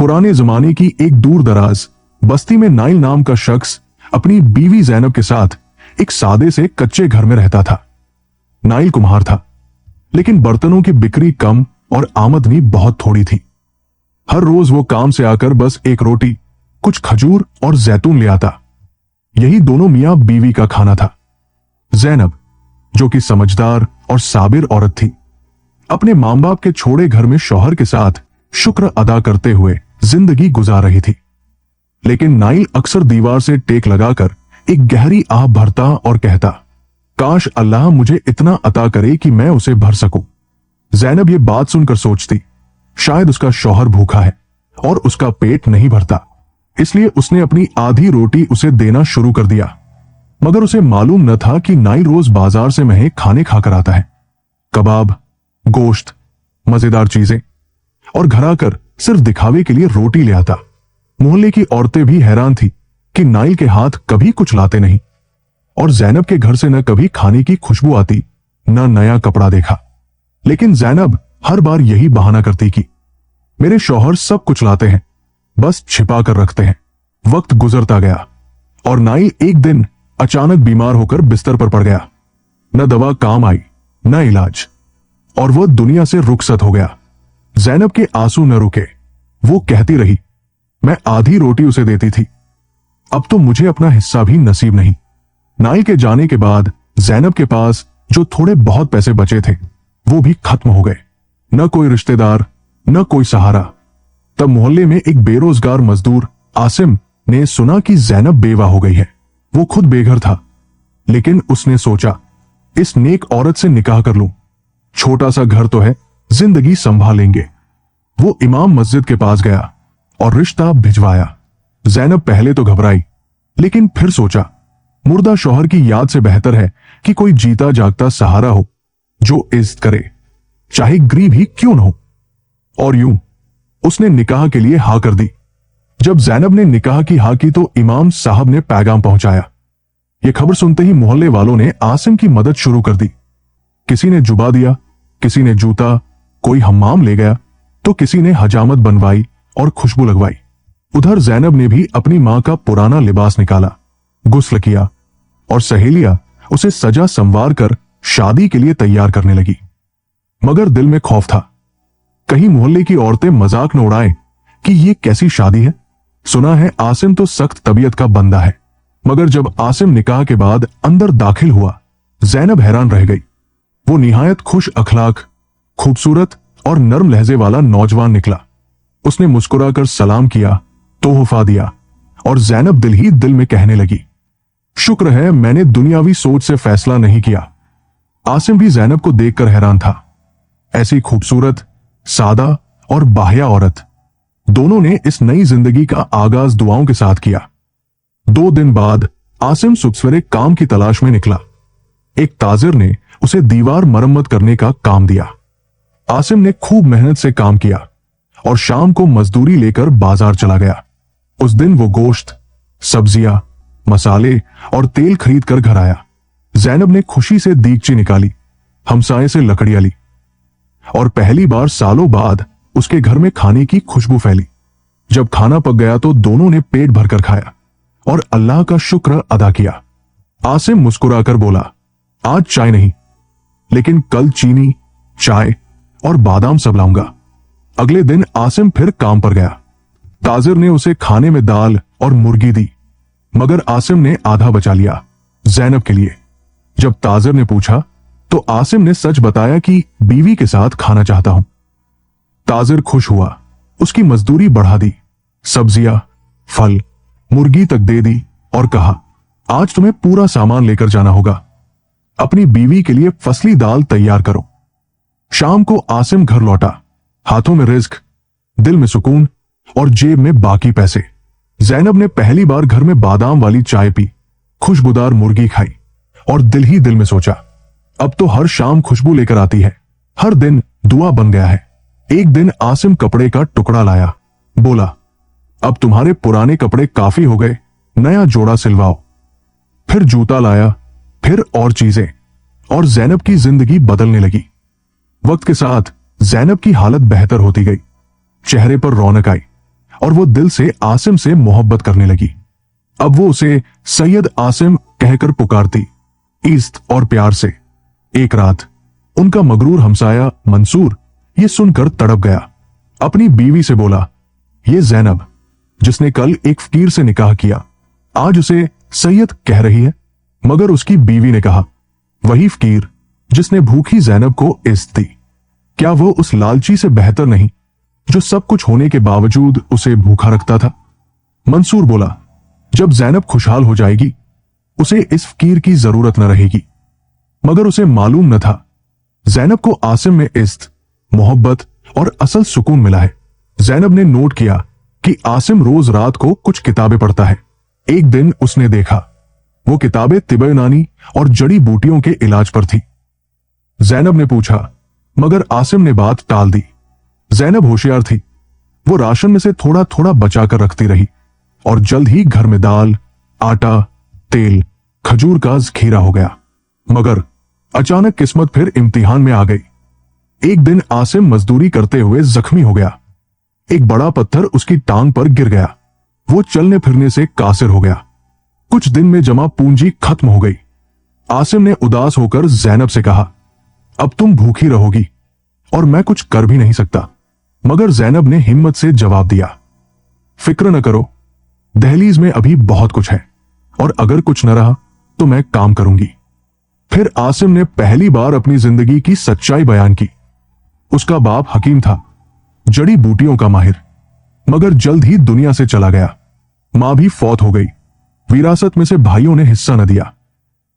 पुराने जमाने की एक दूर दराज बस्ती में नाइल नाम का शख्स अपनी बीवी जैनब के साथ एक सादे से कच्चे घर में रहता था। नाइल कुम्हार था, लेकिन बर्तनों की बिक्री कम और आमदनी बहुत थोड़ी थी। हर रोज वो काम से आकर बस एक रोटी, कुछ खजूर और जैतून ले आता। यही दोनों मियां बीवी का खाना था। जैनब, जो कि समझदार और साबिर औरत थी, अपने मां बाप के छोड़े घर में शौहर के साथ शुक्र अदा करते हुए जिंदगी गुजार रही थी। लेकिन नाइल अक्सर दीवार से टेक लगाकर एक गहरी आह भरता और कहता, काश अल्लाह मुझे इतना अता करे कि मैं उसे भर सकूं। जैनब ये बात सुनकर सोचती, शायद उसका शौहर भूखा है और उसका पेट नहीं भरता, इसलिए उसने अपनी आधी रोटी उसे देना शुरू कर दिया। मगर उसे मालूम न था कि नाइल रोज बाजार से महंगे खाने खाकर आता है, कबाब, गोश्त, मजेदार चीजें, और घर आकर सिर्फ दिखावे के लिए रोटी ले आता। मोहल्ले की औरतें भी हैरान थी कि नाइल के हाथ कभी कुछ लाते नहीं, और जैनब के घर से न कभी खाने की खुशबू आती, न नया कपड़ा देखा। लेकिन जैनब हर बार यही बहाना करती कि मेरे शौहर सब कुछ लाते हैं, बस छिपा कर रखते हैं। वक्त गुजरता गया और नाइल एक दिन अचानक बीमार होकर बिस्तर पर पड़ गया। न दवा काम आई, न इलाज, और वह दुनिया से रुखसत हो गया। जैनब के आंसू न रुके। वो कहती रही, मैं आधी रोटी उसे देती थी, अब तो मुझे अपना हिस्सा भी नसीब नहीं। नाइल के जाने के बाद जैनब के पास जो थोड़े बहुत पैसे बचे थे वो भी खत्म हो गए। न कोई रिश्तेदार, न कोई सहारा। तब मोहल्ले में एक बेरोजगार मजदूर आसिम ने सुना कि जैनब बेवा हो गई है। वो खुद बेघर था, लेकिन उसने सोचा, इस नेक औरत से निकाह कर लूं, छोटा सा घर तो है, जिंदगी संभाल लेंगे। वो इमाम मस्जिद के पास गया और रिश्ता भिजवाया। जैनब पहले तो घबराई, लेकिन फिर सोचा, मुर्दा शौहर की याद से बेहतर है कि कोई जीता जागता सहारा हो जो इज्जत करे, चाहे गरीब ही क्यों न हो। और यूं उसने निकाह के लिए हाँ कर दी। जब जैनब ने निकाह की हाँ की तो इमाम साहब ने पैगाम पहुंचाया। यह खबर सुनते ही मोहल्ले वालों ने आसिम की मदद शुरू कर दी। किसी ने जुबा दिया, किसी ने जूता, कोई हम्माम ले गया, तो किसी ने हजामत बनवाई और खुशबू लगवाई। उधर जैनब ने भी अपनी मां का पुराना लिबास निकाला, गुस्ल किया, और सहेलियां उसे सजा संवार कर शादी के लिए तैयार करने लगी। मगर दिल में खौफ था, कहीं मोहल्ले की औरतें मजाक न उड़ाएं कि ये कैसी शादी है। सुना है आसिम तो सख्त तबीयत का बंदा है। मगर जब आसिम निकाह के बाद अंदर दाखिल हुआ, जैनब हैरान रह गई। वो निहायत खुश अखलाक, खूबसूरत और नर्म लहजे वाला नौजवान निकला। उसने मुस्कुराकर सलाम किया, तोहफा दिया, और जैनब दिल ही दिल में कहने लगी, शुक्र है मैंने दुनियावी सोच से फैसला नहीं किया। आसिम भी जैनब को देखकर हैरान था। ऐसी खूबसूरत, सादा और बाह्या औरत। दोनों ने इस नई जिंदगी का आगाज दुआओं के साथ किया। 2 दिन बाद आसिम सुबह काम की तलाश में निकला। एक ताजिर ने उसे दीवार मरम्मत करने का काम दिया। आसिम ने खूब मेहनत से काम किया और शाम को मजदूरी लेकर बाजार चला गया। उस दिन वो गोश्त, सब्जियां, मसाले और तेल खरीद कर घर आया। जैनब ने खुशी से दीगची निकाली, हमसाये से लकड़ियां ली, और पहली बार सालों बाद उसके घर में खाने की खुशबू फैली। जब खाना पक गया तो दोनों ने पेट भरकर खाया और अल्लाह का शुक्र अदा किया। आसिम मुस्कुराकर बोला, आज चाय नहीं, लेकिन कल चीनी, चाय और बादाम सब लाऊंगा। अगले दिन आसिम फिर काम पर गया। ताजिर ने उसे खाने में दाल और मुर्गी दी, मगर आसिम ने आधा बचा लिया जैनब के लिए। जब ताजिर ने पूछा तो आसिम ने सच बताया कि बीवी के साथ खाना चाहता हूं। ताजिर खुश हुआ, उसकी मजदूरी बढ़ा दी, सब्जियां, फल, मुर्गी तक दे दी और कहा, आज तुम्हें पूरा सामान लेकर जाना होगा। अपनी बीवी के लिए फसली दाल तैयार करो। शाम को आसिम घर लौटा, हाथों में रिज्क, दिल में सुकून और जेब में बाकी पैसे। जैनब ने पहली बार घर में बादाम वाली चाय पी, खुशबूदार मुर्गी खाई, और दिल ही दिल में सोचा, अब तो हर शाम खुशबू लेकर आती है, हर दिन दुआ बन गया है। एक दिन आसिम कपड़े का टुकड़ा लाया, बोला, अब तुम्हारे पुराने कपड़े काफी हो गए, नया जोड़ा सिलवाओ। फिर जूता लाया, फिर और चीजें, और जैनब की जिंदगी बदलने लगी। वक्त के साथ जैनब की हालत बेहतर होती गई, चेहरे पर रौनक आई और वो दिल से आसिम से मोहब्बत करने लगी। अब वो उसे सैयद आसिम कहकर पुकारती, इज्जत और प्यार से। एक रात उनका मगरूर हमसाया मंसूर ये सुनकर तड़प गया। अपनी बीवी से बोला, ये जैनब जिसने कल एक फकीर से निकाह किया, आज उसे सैयद कह रही है। मगर उसकी बीवी ने कहा, वही फकीर जिसने भूखी जैनब को इज्जत दी, क्या वो उस लालची से बेहतर नहीं जो सब कुछ होने के बावजूद उसे भूखा रखता था? मंसूर बोला, जब जैनब खुशहाल हो जाएगी उसे इस फकीर की जरूरत न रहेगी। मगर उसे मालूम न था जैनब को आसिम में इज्जत, मोहब्बत और असल सुकून मिला है। जैनब ने नोट किया कि आसिम रोज रात को कुछ किताबें पढ़ता है। एक दिन उसने देखा वो किताबें तिबे यूनानी और जड़ी बूटियों के इलाज पर थी। जैनब ने पूछा, मगर आसिम ने बात टाल दी। जैनब होशियार थी, वो राशन में से थोड़ा थोड़ा बचाकर रखती रही और जल्द ही घर में दाल, आटा, तेल, खजूर का जखीरा हो गया। मगर अचानक किस्मत फिर इम्तिहान में आ गई। एक दिन आसिम मजदूरी करते हुए जख्मी हो गया। एक बड़ा पत्थर उसकी टांग पर गिर गया। वो चलने फिरने से कासिर हो गया। कुछ दिन में जमा पूंजी खत्म हो गई। आसिम ने उदास होकर जैनब से कहा, अब तुम भूखी रहोगी और मैं कुछ कर भी नहीं सकता। मगर जैनब ने हिम्मत से जवाब दिया, फिक्र न करो, दहलीज में अभी बहुत कुछ है और अगर कुछ न रहा तो मैं काम करूंगी। फिर आसिम ने पहली बार अपनी जिंदगी की सच्चाई बयान की। उसका बाप हकीम था, जड़ी बूटियों का माहिर, मगर जल्द ही दुनिया से चला गया। मां भी फौत हो गई। विरासत में से भाइयों ने हिस्सा न दिया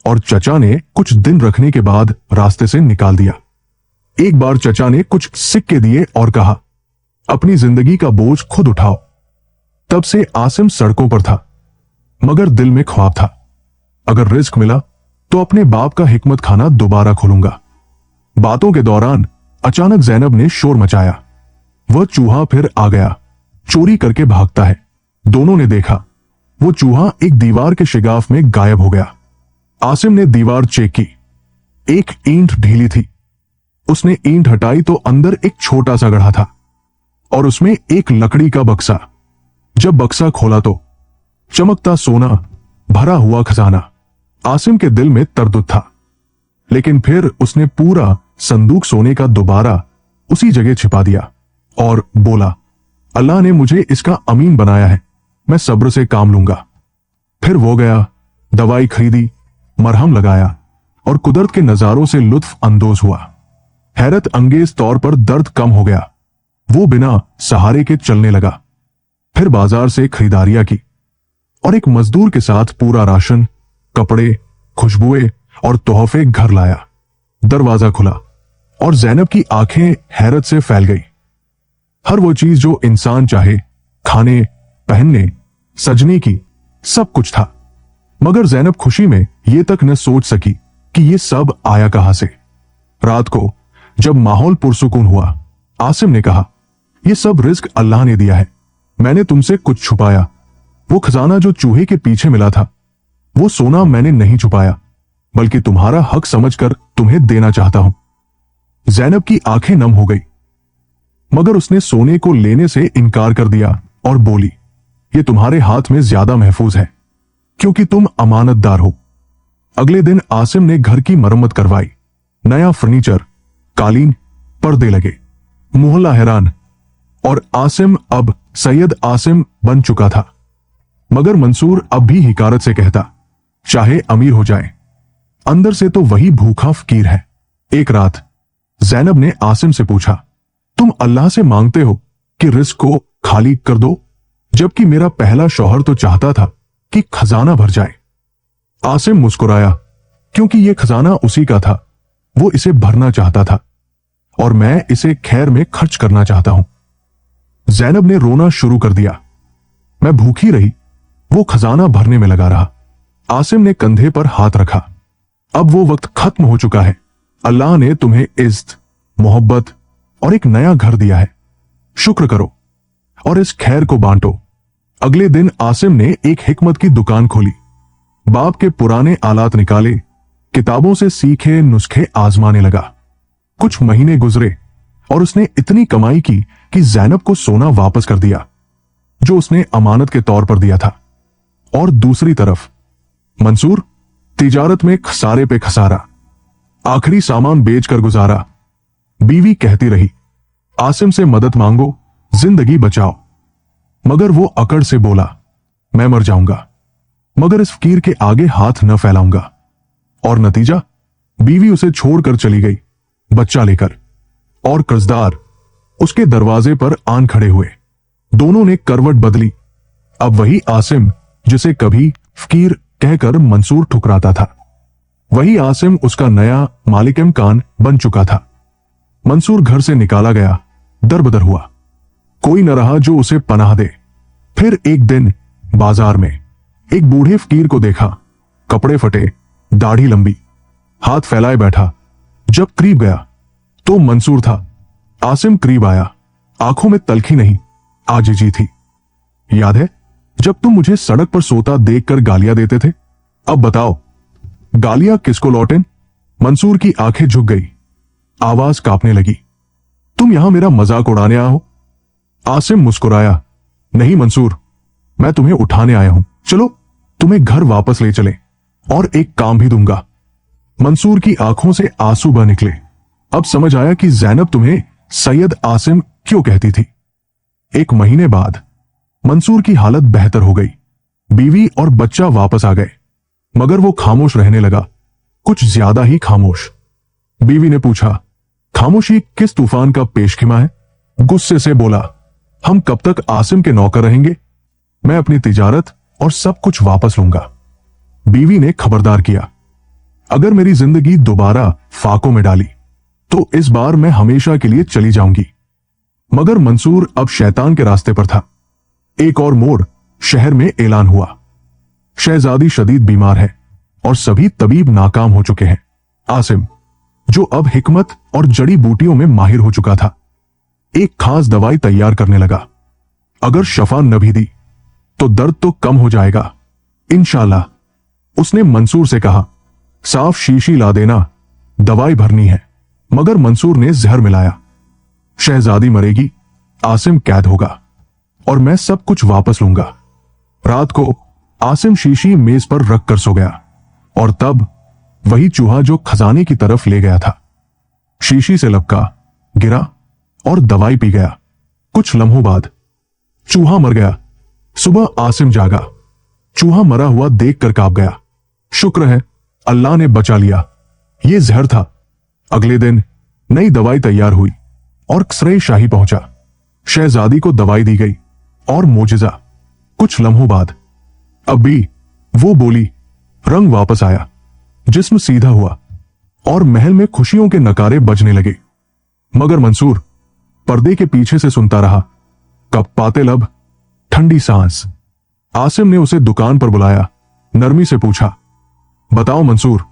और चचा ने कुछ दिन रखने के बाद रास्ते से निकाल दिया। एक बार चचा ने कुछ सिक्के दिए और कहा, अपनी जिंदगी का बोझ खुद उठाओ। तब से आसिम सड़कों पर था, मगर दिल में ख्वाब था, अगर रिस्क मिला तो अपने बाप का हिकमत खाना दोबारा खोलूंगा। बातों के दौरान अचानक जैनब ने शोर मचाया। वह चूहा फिर आ गया, चोरी करके भागता है। दोनों ने देखा वो चूहा एक दीवार के शिगाफ में गायब हो गया। आसिम ने दीवार चेक की, एक ईंट ढीली थी। उसने ईंट हटाई तो अंदर एक छोटा सा गड्ढा था और उसमें एक लकड़ी का बक्सा। जब बक्सा खोला तो चमकता सोना, भरा हुआ खजाना। आसिम के दिल में तरद्दुद था, लेकिन फिर उसने पूरा संदूक सोने का दोबारा उसी जगह छिपा दिया और बोला, अल्लाह ने मुझे इसका अमीन बनाया है, मैं सब्र से काम लूंगा। फिर वो गया, दवाई खरीदी, मरहम लगाया और कुदरत के नजारों से लुत्फ अंदोज हुआ। हैरत अंगेज तौर पर दर्द कम हो गया। वो बिना सहारे के चलने लगा। फिर बाजार से खरीदारियां की और एक मजदूर के साथ पूरा राशन, कपड़े, खुशबुएं और तोहफे घर लाया। दरवाजा खुला और जैनब की आंखें हैरत से फैल गई। हर वो चीज जो इंसान चाहे, खाने, पहनने, सजने की, सब कुछ था। मगर जैनब खुशी में ये तक न सोच सकी कि ये सब आया कहां से। रात को जब माहौल पुरसुकून हुआ, आसिम ने कहा, ये सब रिस्क अल्लाह ने दिया है, मैंने तुमसे कुछ छुपाया। वो खजाना जो चूहे के पीछे मिला था, वो सोना मैंने नहीं छुपाया, बल्कि तुम्हारा हक समझकर तुम्हें देना चाहता हूं। जैनब की आंखें नम हो गई, मगर उसने सोने को लेने से इनकार कर दिया और बोली, ये तुम्हारे हाथ में ज्यादा महफूज है क्योंकि तुम अमानतदार हो। अगले दिन आसिम ने घर की मरम्मत करवाई। नया फर्नीचर, कालीन, पर्दे लगे। मोहल्ला हैरान और आसिम अब सैयद आसिम बन चुका था। मगर मंसूर अब भी हिकारत से कहता, चाहे अमीर हो जाए, अंदर से तो वही भूखा फकीर है। एक रात जैनब ने आसिम से पूछा, तुम अल्लाह से मांगते हो कि रिस्क को खाली कर दो, जबकि मेरा पहला शौहर तो चाहता था कि खजाना भर जाए। आसिम मुस्कुराया, क्योंकि यह खजाना उसी का था, वो इसे भरना चाहता था और मैं इसे खैर में खर्च करना चाहता हूं। जैनब ने रोना शुरू कर दिया। मैं भूखी रही, वो खजाना भरने में लगा रहा। आसिम ने कंधे पर हाथ रखा, अब वो वक्त खत्म हो चुका है। अल्लाह ने तुम्हें इज्जत, मोहब्बत और एक नया घर दिया है, शुक्र करो और इस खैर को बांटो। अगले दिन आसिम ने एक हिकमत की दुकान खोली। बाप के पुराने आलात निकाले, किताबों से सीखे नुस्खे आजमाने लगा। कुछ महीने गुजरे और उसने इतनी कमाई की कि जैनब को सोना वापस कर दिया। जो उसने अमानत के तौर पर दिया था। और दूसरी तरफ मंसूर तिजारत में खसारे पे खसारा, आखिरी सामान बेचकर गुजारा। बीवी कहती रही, आसिम से मदद मांगो, जिंदगी बचाओ। मगर वो अकड़ से बोला, मैं मर जाऊंगा मगर इस फकीर के आगे हाथ न फैलाऊंगा। और नतीजा, बीवी उसे छोड़कर चली गई बच्चा लेकर, और कर्जदार उसके दरवाजे पर आन खड़े हुए। दोनों ने करवट बदली। अब वही आसिम जिसे कभी फकीर कहकर मंसूर ठुकराता था, वही आसिम उसका नया मालिक इमकान बन चुका था। मंसूर घर से निकाला गया, दरबदर हुआ। कोई न रहा जो उसे पनाह दे। फिर एक दिन बाजार में एक बूढ़े फकीर को देखा, कपड़े फटे, दाढ़ी लंबी, हाथ फैलाए बैठा। जब करीब गया तो मंसूर था। आसिम करीब आया, आंखों में तलखी नहीं, आजिजी थी। याद है जब तुम मुझे सड़क पर सोता देखकर गालियां देते थे? अब बताओ, गालियां किसको लौटें? मंसूर की आंखें झुक गई, आवाज कांपने लगी। तुम यहां मेरा मजाक उड़ाने आए हो? आसिम मुस्कुराया, नहीं मंसूर, मैं तुम्हें उठाने आया हूं। चलो तुम्हें घर वापस ले चले, और एक काम भी दूंगा। मंसूर की आंखों से आंसू बह निकले। अब समझ आया कि जैनब तुम्हें सैयद आसिम क्यों कहती थी। एक महीने बाद मंसूर की हालत बेहतर हो गई। बीवी और बच्चा वापस आ गए, मगर वो खामोश रहने लगा, कुछ ज्यादा ही खामोश। बीवी ने पूछा, खामोशी किस तूफान का पेशखिमा है? गुस्से से बोला, हम कब तक आसिम के नौकर रहेंगे? मैं अपनी तिजारत और सब कुछ वापस लूंगा। बीवी ने खबरदार किया, अगर मेरी जिंदगी दोबारा फाकों में डाली तो इस बार मैं हमेशा के लिए चली जाऊंगी। मगर मंसूर अब शैतान के रास्ते पर था। एक और मोड़, शहर में ऐलान हुआ, शहजादी शदीद बीमार है और सभी तबीब नाकाम हो चुके हैं। आसिम, जो अब हिकमत और जड़ी बूटियों में माहिर हो चुका था, एक खास दवाई तैयार करने लगा। अगर शफा न भी दी तो दर्द तो कम हो जाएगा इंशाल्लाह। उसने मंसूर से कहा, साफ शीशी ला देना, दवाई भरनी है। मगर मंसूर ने जहर मिलाया। शहजादी मरेगी, आसिम कैद होगा और मैं सब कुछ वापस लूंगा। रात को आसिम शीशी मेज पर रख कर सो गया, और तब वही चूहा जो खजाने की तरफ ले गया था शीशी से लपका, गिरा और दवाई पी गया। कुछ लम्हों बाद चूहा मर गया। सुबह आसिम जागा, चूहा मरा हुआ देखकर कांप गया। शुक्र है अल्लाह ने बचा लिया, यह जहर था। अगले दिन नई दवाई तैयार हुई और क्सरे शाही पहुंचा। शहजादी को दवाई दी गई और मोजिजा, कुछ लम्हों बाद अब भी वो बोली, रंग वापस आया, जिस्म सीधा हुआ और महल में खुशियों के नकारे बजने लगे। मगर मंसूर पर्दे के पीछे से सुनता रहा, कपपाते लब, ठंडी सांस। आसिम ने उसे दुकान पर बुलाया, नरमी से पूछा, बताओ मंसूर,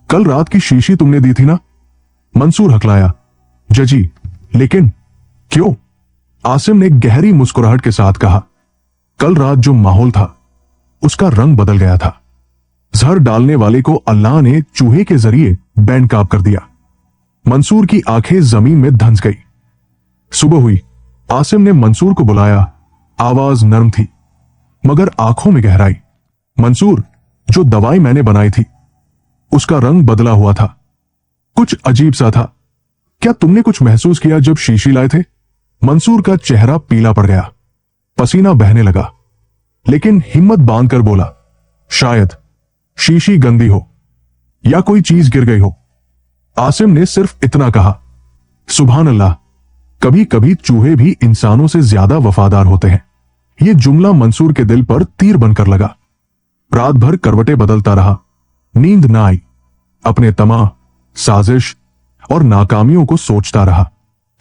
कल रात की शीशी तुमने दी थी ना? मंसूर हकलाया, जजी, लेकिन क्यों? आसिम ने गहरी मुस्कुराहट के साथ कहा, कल रात जो माहौल था उसका रंग बदल गया था। जहर डालने वाले को अल्लाह ने चूहे के जरिए बैंकाब कर दिया। मंसूर की आंखें जमीन में धंस गई। सुबह हुई, आसिम ने मंसूर को बुलाया। आवाज नर्म थी मगर आंखों में गहराई। मंसूर, जो दवाई मैंने बनाई थी उसका रंग बदला हुआ था, कुछ अजीब सा था। क्या तुमने कुछ महसूस किया जब शीशी लाए थे? मंसूर का चेहरा पीला पड़ गया, पसीना बहने लगा, लेकिन हिम्मत बांधकर बोला, शायद शीशी गंदी हो या कोई चीज गिर गई हो। आसिम ने सिर्फ इतना कहा, सुभान अल्लाह, कभी कभी चूहे भी इंसानों से ज्यादा वफादार होते हैं। यह जुमला मंसूर के दिल पर तीर बनकर लगा। रात भर करवटें बदलता रहा, नींद ना आई। अपने तमा, साजिश और नाकामियों को सोचता रहा।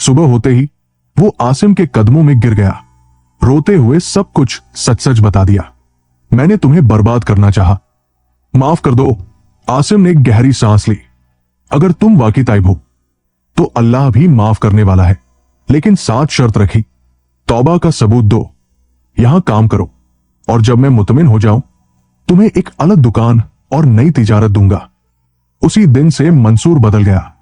सुबह होते ही वो आसिम के कदमों में गिर गया, रोते हुए सब कुछ सच सच बता दिया। मैंने तुम्हें बर्बाद करना चाहा, माफ कर दो। आसिम ने गहरी सांस ली। अगर तुम वाकई ताइब हो तो अल्लाह भी माफ करने वाला है, लेकिन साथ शर्त रखी, तौबा का सबूत दो, यहां काम करो, और जब मैं मुतमिन हो जाऊं तुम्हें एक अलग दुकान और नई तिजारत दूंगा। उसी दिन से मंसूर बदल गया,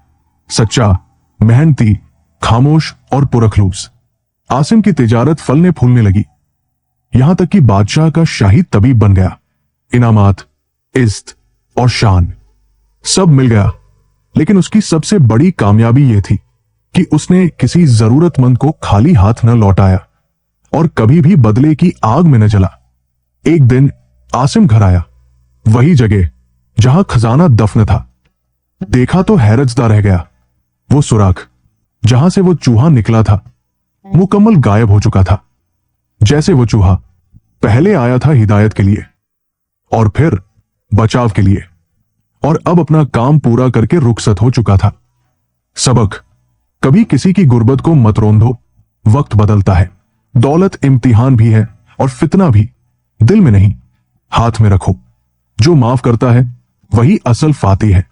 सच्चा, मेहनती, खामोश और पुरखलूस। आसिम की तिजारत फलने फूलने लगी। यहां तक कि बादशाह का शाही तबीब बन गया। इनामात, इज्जत और शान सब मिल गया। लेकिन उसकी सबसे बड़ी कामयाबी यह थी कि उसने किसी जरूरतमंद को खाली हाथ न लौटाया और कभी भी बदले की आग में न जला। एक दिन आसिम घर आया, वही जगह जहां खजाना दफन था। देखा तो हैरतजदा रह गया। वो सुराख जहां से वो चूहा निकला था मुकम्मल गायब हो चुका था। जैसे वो चूहा पहले आया था हिदायत के लिए और फिर बचाव के लिए, और अब अपना काम पूरा करके रुखसत हो चुका था। सबक, कभी किसी की गुर्बत को मत रोंदो, वक्त बदलता है। दौलत इम्तिहान भी है और फितना भी। दिल में नहीं, हाथ में रखो। जो माफ करता है वही असल फातिह है।